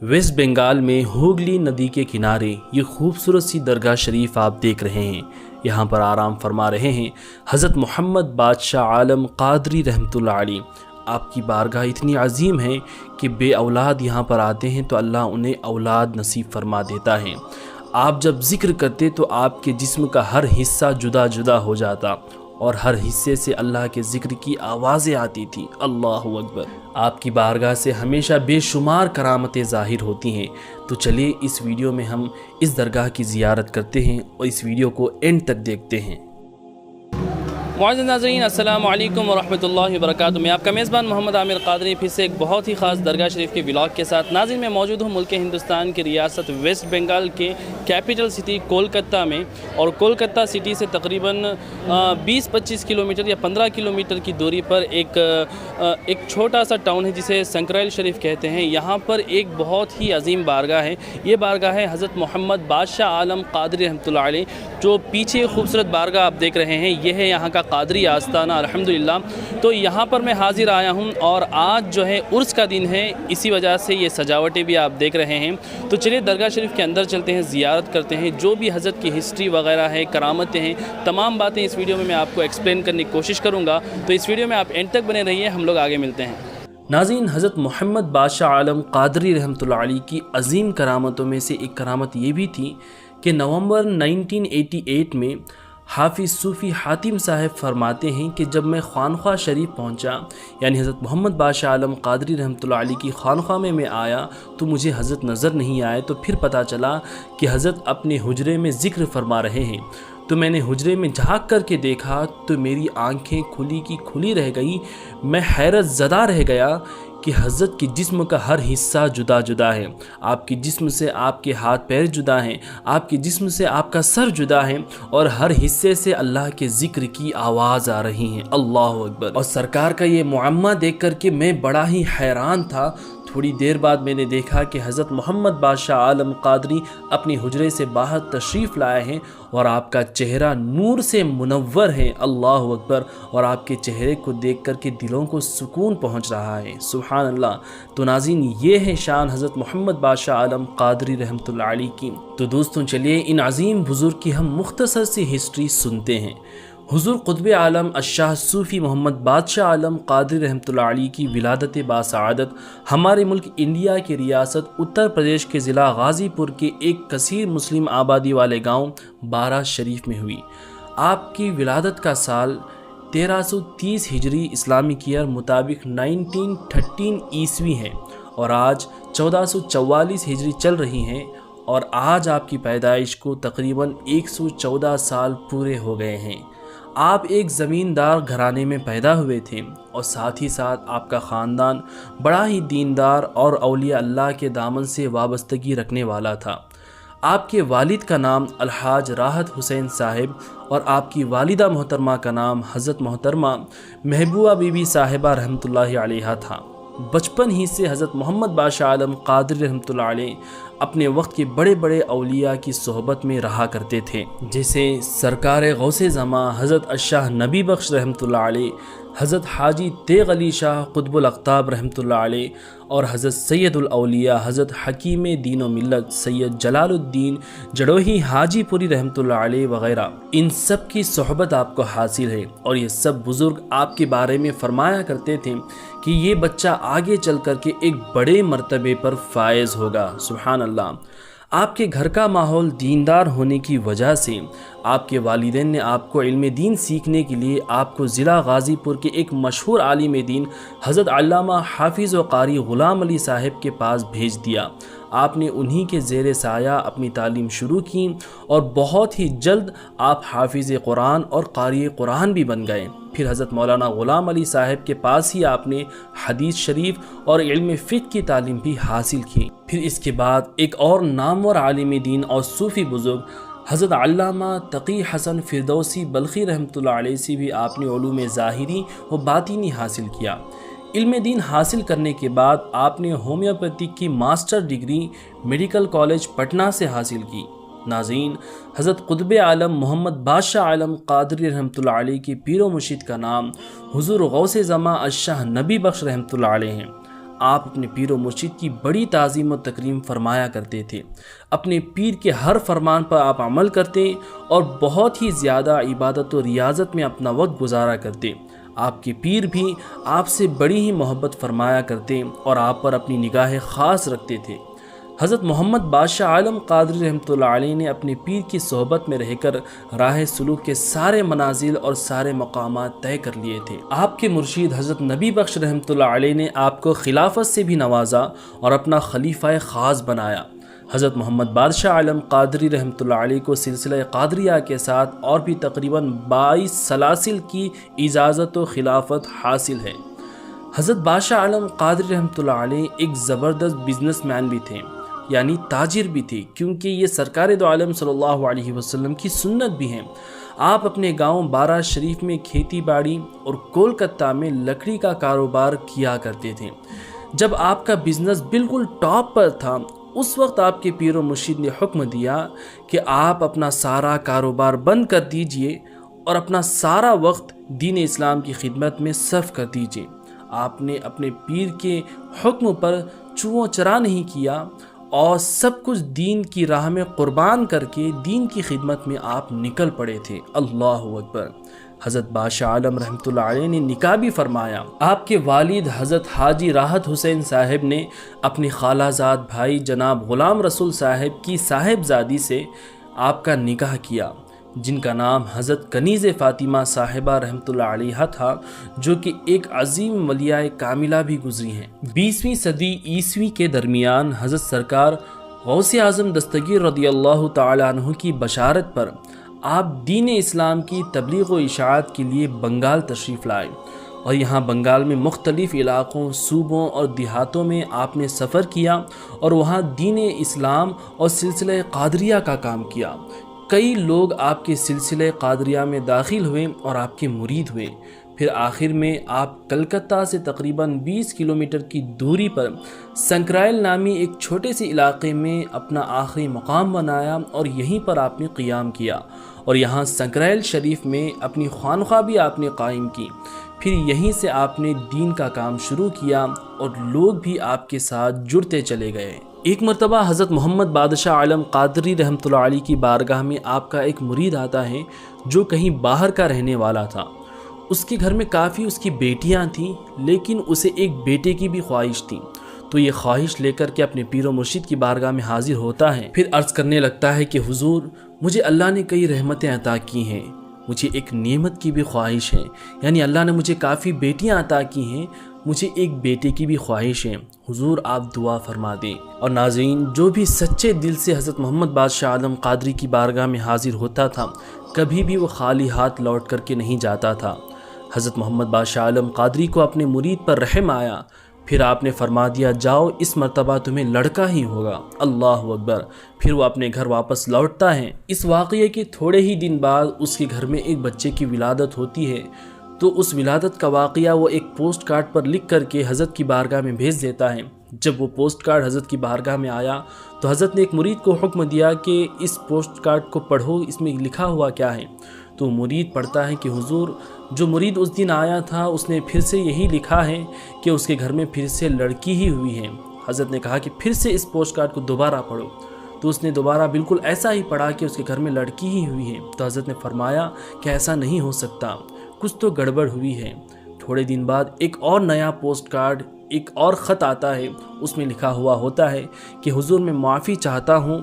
Waste Bengal میں ہوگلی ندی کے کنارے یہ خوبصورت سی درگاہ شریف آپ دیکھ رہے ہیں۔ یہاں پر آرام فرما رہے ہیں حضرت محمد بادشاہ عالم قادری رحمۃ اللہ علیہ۔ آپ کی بارگاہ اتنی عظیم ہے کہ بے اولاد یہاں پر آتے ہیں تو اللہ انہیں اولاد نصیب فرما دیتا ہے۔ آپ جب ذکر کرتے تو آپ کے جسم کا ہر حصہ جدا جدا ہو جاتا اور ہر حصے سے اللہ کے ذکر کی آوازیں آتی تھیں۔ اللہ اکبر۔ آپ کی بارگاہ سے ہمیشہ بے شمار کرامتیں ظاہر ہوتی ہیں۔ تو چلیے اس ویڈیو میں ہم اس درگاہ کی زیارت کرتے ہیں اور اس ویڈیو کو اینڈ تک دیکھتے ہیں۔ معزز ناظرین، السلام علیکم ورحمۃ اللہ وبرکاتہ۔ میں آپ کا میزبان محمد عامر قادری پھر سے ایک بہت ہی خاص درگاہ شریف کے ولاگ کے ساتھ ناظرین میں موجود ہوں ملک ہندوستان کی ریاست ویسٹ بنگال کے کیپٹل سٹی کولکتہ میں، اور کولکتہ سٹی سے تقریباً 20-25 کلومیٹر یا 15 کلومیٹر کی دوری پر ایک چھوٹا سا ٹاؤن ہے جسے سنکرائل شریف کہتے ہیں۔ یہاں پر ایک بہت ہی عظیم بارگاہ ہے۔ یہ بارگاہ ہے حضرت محمد بادشاہ عالم قادری رحمۃ اللہ علیہ۔ جو پیچھے خوبصورت بارگاہ آپ دیکھ رہے ہیں یہ ہے یہاں کا قادری آستانہ الحمدللہ۔ تو یہاں پر میں حاضر آیا ہوں اور آج جو ہے عرس کا دن ہے، اسی وجہ سے یہ سجاوٹیں بھی آپ دیکھ رہے ہیں۔ تو چلیے درگاہ شریف کے اندر چلتے ہیں، زیارت کرتے ہیں، جو بھی حضرت کی ہسٹری وغیرہ ہے، کرامتیں ہیں، تمام باتیں اس ویڈیو میں آپ کو ایکسپلین کرنے کی کوشش کروں گا۔ تو اس ویڈیو میں آپ اینڈ تک بنے رہیے، ہم لوگ آگے ملتے ہیں۔ ناظرین، حضرت محمد بادشاہ عالم قادری رحمۃ اللہ علیہ کی عظیم کرامتوں میں سے ایک کرامت یہ بھی تھی کہ نومبر 1988 میں حافظ صوفی حاتم صاحب فرماتے ہیں کہ جب میں خانقاہ شریف پہنچا، یعنی حضرت محمد بادشاہ عالم قادری رحمۃ اللہ علیہ کی خانقاہ میں آیا تو مجھے حضرت نظر نہیں آئے، تو پھر پتہ چلا کہ حضرت اپنے حجرے میں ذکر فرما رہے ہیں۔ تو میں نے حجرے میں جھانک کر کے دیکھا تو میری آنکھیں کھلی کی کھلی رہ گئی۔ میں حیرت زدہ رہ گیا کہ حضرت کے جسم کا ہر حصہ جدا جدا ہے۔ آپ کے جسم سے آپ کے ہاتھ پیر جدا ہیں، آپ کے جسم سے آپ کا سر جدا ہے، اور ہر حصے سے اللہ کے ذکر کی آواز آ رہی ہیں۔ اللہ اکبر۔ اور سرکار کا یہ معمہ دیکھ کر کے میں بڑا ہی حیران تھا۔ تھوڑی دیر بعد میں نے دیکھا کہ حضرت محمد بادشاہ عالم قادری اپنی حجرے سے باہر تشریف لائے ہیں اور آپ کا چہرہ نور سے منور ہے۔ اللہ اکبر۔ اور آپ کے چہرے کو دیکھ کر کے دلوں کو سکون پہنچ رہا ہے۔ سبحان اللہ۔ تو ناظرین، یہ ہے شان حضرت محمد بادشاہ عالم قادری رحمۃ اللہ علیہ کی۔ تو دوستوں چلیے ان عظیم بزرگ کی ہم مختصر سی ہسٹری سنتے ہیں۔ حضور قطب عالم الشاہ صوفی محمد بادشاہ عالم قادری رحمۃ اللہ علیہ کی ولادت باسعادت ہمارے ملک انڈیا کی ریاست اتر پردیش کے ضلع غازی پور کے ایک کثیر مسلم آبادی والے گاؤں بارہ شریف میں ہوئی۔ آپ کی ولادت کا سال 1330 ہجری اسلامی ایئر مطابق 1913 عیسوی ہے، اور آج 1444 ہجری چل رہی ہیں، اور آج آپ کی پیدائش کو تقریباً 114 سال پورے ہو گئے ہیں۔ آپ ایک زمیندار گھرانے میں پیدا ہوئے تھے، اور ساتھ ہی ساتھ آپ کا خاندان بڑا ہی دیندار اور اولیاء اللہ کے دامن سے وابستگی رکھنے والا تھا۔ آپ کے والد کا نام الحاج راحت حسین صاحب اور آپ کی والدہ محترمہ کا نام حضرت محترمہ محبوبہ بی بی صاحبہ رحمۃ اللہ علیہا تھا۔ بچپن ہی سے حضرت محمد بادشاہ عالم قادری رحمۃ اللہ علیہ اپنے وقت کے بڑے بڑے اولیاء کی صحبت میں رہا کرتے تھے، جیسے سرکار غوث زماں حضرت الشاہ نبی بخش رحمۃ اللہ علیہ، حضرت حاجی تیغ علی شاہ قطب الاقطاب رحمۃ اللہ علیہ، اور حضرت سید الاولیاء حضرت حکیم دین و ملت سید جلال الدین جڑوہی حاجی پوری رحمۃ اللہ علیہ وغیرہ۔ ان سب کی صحبت آپ کو حاصل ہے، اور یہ سب بزرگ آپ کے بارے میں فرمایا کرتے تھے کہ یہ بچہ آگے چل کر کے ایک بڑے مرتبے پر فائز ہوگا۔ سبحان اللہ۔ آپ کے گھر کا ماحول دیندار ہونے کی وجہ سے آپ کے والدین نے آپ کو علم دین سیکھنے کے لیے آپ کو ضلع غازی پور کے ایک مشہور عالم دین حضرت علامہ حافظ و قاری غلام علی صاحب کے پاس بھیج دیا۔ آپ نے انہی کے زیر سایہ اپنی تعلیم شروع کی، اور بہت ہی جلد آپ حافظ قرآن اور قاری قرآن بھی بن گئے۔ پھر حضرت مولانا غلام علی صاحب کے پاس ہی آپ نے حدیث شریف اور علم فقہ کی تعلیم بھی حاصل کی۔ پھر اس کے بعد ایک اور نامور عالم دین اور صوفی بزرگ حضرت علامہ تقی حسن فردوسی بلخی رحمۃ اللہ علیہ سے بھی آپ نے علوم ظاہری و باطنی حاصل کیا۔ علم دین حاصل کرنے کے بعد آپ نے ہومیوپیتھک کی master degree medical college Patna سے حاصل کی۔ ناظرین، حضرت قطب عالم محمد بادشاہ عالم قادری رحمۃ اللہ علیہ کے پیر و مرشد کا نام حضور غوث زماں الشاہ نبی بخش رحمۃ اللہ علیہ ہیں۔ آپ اپنے پیر و مرشد کی بڑی تعظیم و تکریم فرمایا کرتے تھے۔ اپنے پیر کے ہر فرمان پر آپ عمل کرتے اور بہت ہی زیادہ عبادت و ریاضت میں اپنا وقت گزارا کرتے۔ آپ کے پیر بھی آپ سے بڑی ہی محبت فرمایا کرتے اور آپ پر اپنی نگاہ خاص رکھتے تھے۔ حضرت محمد بادشاہ عالم قادری رحمۃ اللہ علیہ نے اپنے پیر کی صحبت میں رہ کر راہ سلوک کے سارے منازل اور سارے مقامات طے کر لیے تھے۔ آپ کے مرشید حضرت نبی بخش رحمۃ اللہ علیہ نے آپ کو خلافت سے بھی نوازا اور اپنا خلیفہ خاص بنایا۔ حضرت محمد بادشاہ عالم قادری رحمۃ اللہ علیہ کو سلسلہ قادریہ کے ساتھ اور بھی تقریباً 22 سلاسل کی اجازت و خلافت حاصل ہے۔ حضرت بادشاہ عالم قادری رحمۃ اللہ علیہ ایک زبردست بزنس مین بھی تھے، یعنی تاجر بھی تھے، کیونکہ یہ سرکار دو عالم صلی اللہ علیہ وسلم کی سنت بھی ہیں۔ آپ اپنے گاؤں بارہ شریف میں کھیتی باڑی اور کولکتہ میں لکڑی کا کاروبار کیا کرتے تھے۔ جب آپ کا بزنس بالکل ٹاپ پر تھا، اس وقت آپ کے پیر و مرشد نے حکم دیا کہ آپ اپنا سارا کاروبار بند کر دیجئے اور اپنا سارا وقت دین اسلام کی خدمت میں صرف کر دیجئے۔ آپ نے اپنے پیر کے حکم پر چوں چرا نہیں کیا اور سب کچھ دین کی راہ میں قربان کر کے دین کی خدمت میں آپ نکل پڑے تھے۔ اللہ اکبر۔ حضرت بادشاہ عالم رحمۃ اللہ علیہ نے نکاح بھی فرمایا۔ آپ کے والد حضرت حاجی راحت حسین صاحب نے اپنی خالہ زاد بھائی جناب غلام رسول صاحب کی صاحبزادی سے آپ کا نکاح کیا، جن کا نام حضرت کنیز فاطمہ صاحبہ رحمۃ اللہ علیہ تھا، جو کہ ایک عظیم ولیہ کاملہ بھی گزری ہیں۔ 20ویں صدی عیسوی کے درمیان حضرت سرکار غوث اعظم دستگیر رضی اللہ تعالی عنہ کی بشارت پر آپ دین اسلام کی تبلیغ و اشاعت کے لیے بنگال تشریف لائے اور یہاں بنگال میں مختلف علاقوں، صوبوں اور دیہاتوں میں آپ نے سفر کیا اور وہاں دین اسلام اور سلسلہ قادریہ کا کام کیا۔ کئی لوگ آپ کے سلسلہ قادریہ میں داخل ہوئے اور آپ کے مرید ہوئے۔ پھر آخر میں آپ کلکتہ سے تقریباً 20 کلومیٹر کی دوری پر سنکرائل نامی ایک چھوٹے سے علاقے میں اپنا آخری مقام بنایا اور یہیں پر آپ نے قیام کیا اور یہاں سنکرائل شریف میں اپنی خانقاہ بھی آپ نے قائم کی۔ پھر یہیں سے آپ نے دین کا کام شروع کیا اور لوگ بھی آپ کے ساتھ جڑتے چلے گئے۔ ایک مرتبہ حضرت محمد بادشاہ عالم قادری رحمۃ اللہ علیہ کی بارگاہ میں آپ کا ایک مرید آتا ہے جو کہیں باہر کا رہنے والا تھا۔ اس کے گھر میں کافی اس کی بیٹیاں تھیں، لیکن اسے ایک بیٹے کی بھی خواہش تھی، تو یہ خواہش لے کر کے اپنے پیر و مرشد کی بارگاہ میں حاضر ہوتا ہے۔ پھر عرض کرنے لگتا ہے کہ حضور، مجھے اللہ نے کئی رحمتیں عطا کی ہیں، مجھے ایک نعمت کی بھی خواہش ہے، یعنی اللہ نے مجھے کافی بیٹیاں عطا کی ہیں، مجھے ایک بیٹے کی بھی خواہش ہے، حضور آپ دعا فرما دیں۔ اور ناظرین، جو بھی سچے دل سے حضرت محمد بادشاہ عالم قادری کی بارگاہ میں حاضر ہوتا تھا، کبھی بھی وہ خالی ہاتھ لوٹ کر کے نہیں جاتا تھا۔ حضرت محمد بادشاہ عالم قادری کو اپنے مرید پر رحم آیا، پھر آپ نے فرما دیا جاؤ اس مرتبہ تمہیں لڑکا ہی ہوگا۔ اللہ اکبر۔ پھر وہ اپنے گھر واپس لوٹتا ہے۔ اس واقعے کے تھوڑے ہی دن بعد اس کے گھر میں ایک بچے کی ولادت ہوتی ہے، تو اس ولادت کا واقعہ وہ ایک پوسٹ کارڈ پر لکھ کر کے حضرت کی بارگاہ میں بھیج دیتا ہے۔ جب وہ پوسٹ کارڈ حضرت کی بارگاہ میں آیا تو حضرت نے ایک مرید کو حکم دیا کہ اس پوسٹ کارڈ کو پڑھو، اس میں لکھا ہوا کیا ہے؟ تو مرید پڑھتا ہے کہ حضور، جو مرید اس دن آیا تھا اس نے پھر سے یہی لکھا ہے کہ اس کے گھر میں پھر سے لڑکی ہی ہوئی ہے۔ حضرت نے کہا کہ پھر سے اس پوسٹ کارڈ کو دوبارہ پڑھو، تو اس نے دوبارہ بالکل ایسا ہی پڑھا کہ اس کے گھر میں لڑکی ہی ہوئی ہے۔ تو حضرت نے فرمایا کہ ایسا نہیں ہو سکتا، کچھ تو گڑبڑ ہوئی ہے۔ تھوڑے دن بعد ایک اور نیا پوسٹ کارڈ، ایک اور خط آتا ہے، اس میں لکھا ہوا ہوتا ہے کہ حضور میں معافی چاہتا ہوں،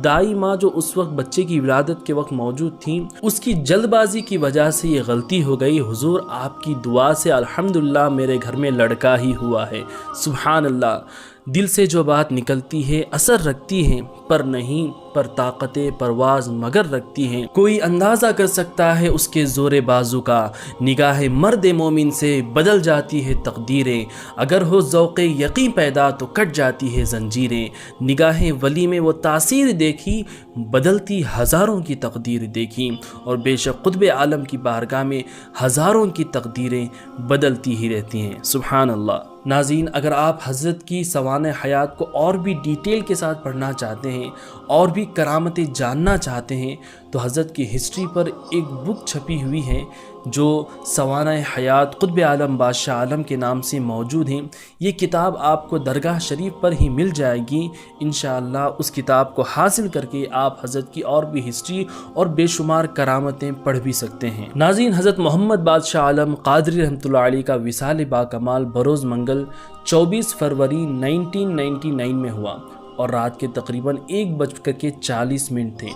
دائی ماں جو اس وقت بچے کی ولادت کے وقت موجود تھیں، اس کی جلد بازی کی وجہ سے یہ غلطی ہو گئی، حضور آپ کی دعا سے الحمدللہ میرے گھر میں لڑکا ہی ہوا ہے۔ سبحان اللہ۔ دل سے جو بات نکلتی ہے اثر رکھتی ہے، پر نہیں پر طاقت پرواز مگر رکھتی ہیں۔ کوئی اندازہ کر سکتا ہے اس کے زور بازو کا، نگاہ مرد مومن سے بدل جاتی ہے تقدیریں، اگر ہو ذوق یقین پیدا تو کٹ جاتی ہے زنجیریں، نگاہ ولی میں وہ تاثیر دیکھی، بدلتی ہزاروں کی تقدیر دیکھی، اور بے شک قطب عالم کی بارگاہ میں ہزاروں کی تقدیریں بدلتی ہی رہتی ہیں۔ سبحان اللہ۔ ناظرین، اگر آپ حضرت کی سوانح حیات کو اور بھی ڈیٹیل کے ساتھ پڑھنا چاہتے ہیں اور بھی بھی کرامتیں جاننا چاہتے ہیں تو حضرت کی ہسٹری پر ایک بک چھپی ہوئی ہے جو سوانح حیات قطب عالم بادشاہ عالم کے نام سے موجود ہیں۔ یہ کتاب آپ کو درگاہ شریف پر ہی مل جائے گی۔ انشاءاللہ اس کتاب کو حاصل کر کے آپ حضرت کی اور بھی ہسٹری اور بے شمار کرامتیں پڑھ بھی سکتے ہیں۔ ناظرین، حضرت محمد بادشاہ عالم قادری رحمۃ اللہ علیہ کا وصال باکمال بروز منگل 24 فروری 1999 میں ہوا اور رات کے تقریباً 1:40 تھے،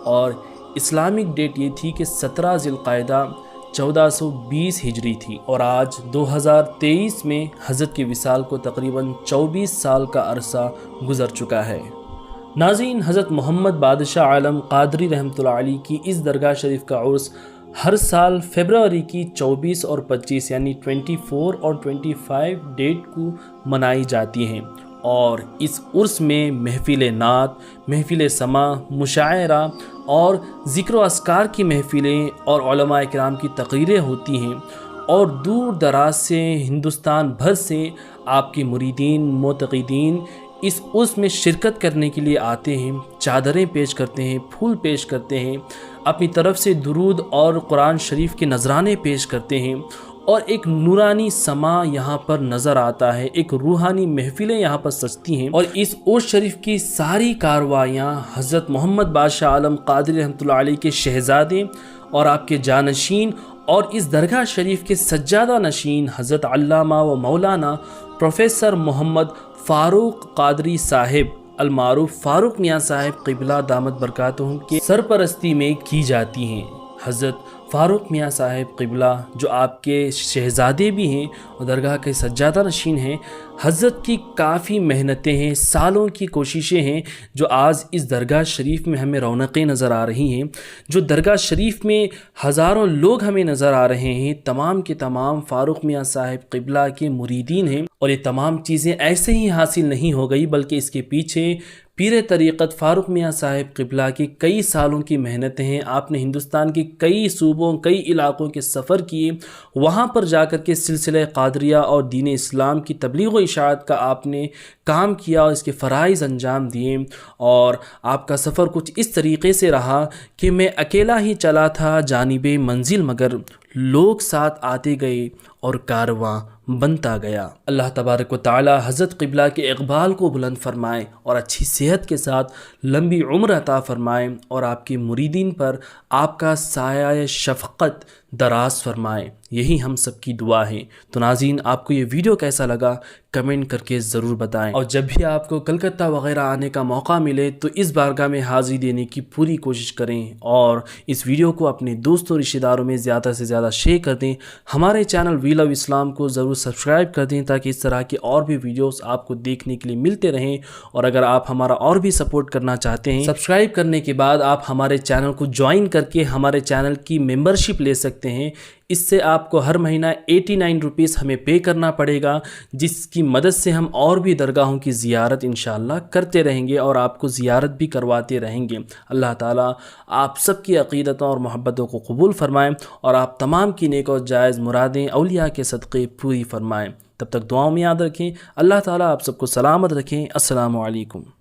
اور اسلامک ڈیٹ یہ تھی کہ 17 ذی القعدہ 1420 ہجری تھی، اور آج 2023 میں حضرت کے وصال کو تقریباً 24 سال کا عرصہ گزر چکا ہے۔ ناظرین، حضرت محمد بادشاہ عالم قادری رحمۃ اللہ علیہ کی اس درگاہ شریف کا عرس ہر سال فروری کی 24 اور 25 یعنی 24 اور 25 ڈیٹ کو منائی جاتی ہیں، اور اس عرس میں محفل نعت، محفل سماع، مشاعرہ اور ذکر و اذکار کی محفلیں اور علماء کرام کی تقریریں ہوتی ہیں، اور دور دراز سے ہندوستان بھر سے آپ کے مریدین معتقدین اس عرس میں شرکت کرنے کے لیے آتے ہیں، چادریں پیش کرتے ہیں، پھول پیش کرتے ہیں، اپنی طرف سے درود اور قرآن شریف کے نذرانے پیش کرتے ہیں، اور ایک نورانی سما یہاں پر نظر آتا ہے، ایک روحانی محفلیں یہاں پر سجتی ہیں، اور اس عرس شریف کی ساری کارروائیاں حضرت محمد بادشاہ عالم قادری رحمۃ اللہ علیہ کے شہزادے اور آپ کے جانشین اور اس درگاہ شریف کے سجادہ نشین حضرت علامہ و مولانا پروفیسر محمد فاروق قادری صاحب المعروف فاروق میاں صاحب قبلہ دامت برکاتہم کے سرپرستی میں کی جاتی ہیں۔ حضرت فاروق میاں صاحب قبلہ جو آپ کے شہزادے بھی ہیں اور درگاہ کے سجادہ نشین ہیں، حضرت کی کافی محنتیں ہیں، سالوں کی کوششیں ہیں جو آج اس درگاہ شریف میں ہمیں رونقیں نظر آ رہی ہیں، جو درگاہ شریف میں ہزاروں لوگ ہمیں نظر آ رہے ہیں، تمام کے تمام فاروق میاں صاحب قبلہ کے مریدین ہیں، اور یہ تمام چیزیں ایسے ہی حاصل نہیں ہو گئی بلکہ اس کے پیچھے پیر طریقت فاروق میاں صاحب قبلہ کی کئی سالوں کی محنتیں ہیں۔ آپ نے ہندوستان کی کئی صوبوں، کئی علاقوں کے سفر کیے، وہاں پر جا کر کے سلسلہ قادریہ اور دین اسلام کی تبلیغ و اشاعت کا آپ نے کام کیا اور اس کے فرائض انجام دیے، اور آپ کا سفر کچھ اس طریقے سے رہا کہ میں اکیلا ہی چلا تھا جانب منزل، مگر لوگ ساتھ آتے گئے اور کارواں بنتا گیا۔ اللہ تبارک و تعالی حضرت قبلہ کے اقبال کو بلند فرمائے اور اچھی صحت کے ساتھ لمبی عمر عطا فرمائے، اور آپ کے مریدین پر آپ کا سایہ شفقت دراز فرمائے، یہی ہم سب کی دعا ہے۔ تو ناظرین، آپ کو یہ ویڈیو کیسا لگا کمنٹ کر کے ضرور بتائیں، اور جب بھی آپ کو کلکتہ وغیرہ آنے کا موقع ملے تو اس بارگاہ میں حاضری دینے کی پوری کوشش کریں، اور اس ویڈیو کو اپنے دوستوں رشتہ داروں میں زیادہ سے زیادہ شیئر کر دیں۔ ہمارے چینل وی لو اسلام کو ضرور سبسکرائب کر دیں تاکہ اس طرح کے اور بھی ویڈیوز آپ کو دیکھنے کے لیے ملتے رہیں، اور اگر آپ ہمارا اور بھی سپورٹ کرنا چاہتے ہیں، سبسکرائب کرنے کے بعد آپ ہمارے چینل کو جوائن کر کے ہمارے چینل کی ممبرشپ لے سکتے ہیں۔ اس سے آپ کو ہر مہینہ 89 روپیز ہمیں پے کرنا پڑے گا، جس کی مدد سے ہم اور بھی درگاہوں کی زیارت انشاءاللہ کرتے رہیں گے اور آپ کو زیارت بھی کرواتے رہیں گے۔ اللہ تعالیٰ آپ سب کی عقیدتوں اور محبتوں کو قبول فرمائیں، اور آپ تمام کی نیک اور جائز مرادیں اولیاء کے صدقے پوری فرمائیں۔ تب تک دعاؤں میں یاد رکھیں۔ اللہ تعالیٰ آپ سب کو سلامت رکھیں۔ السلام علیکم۔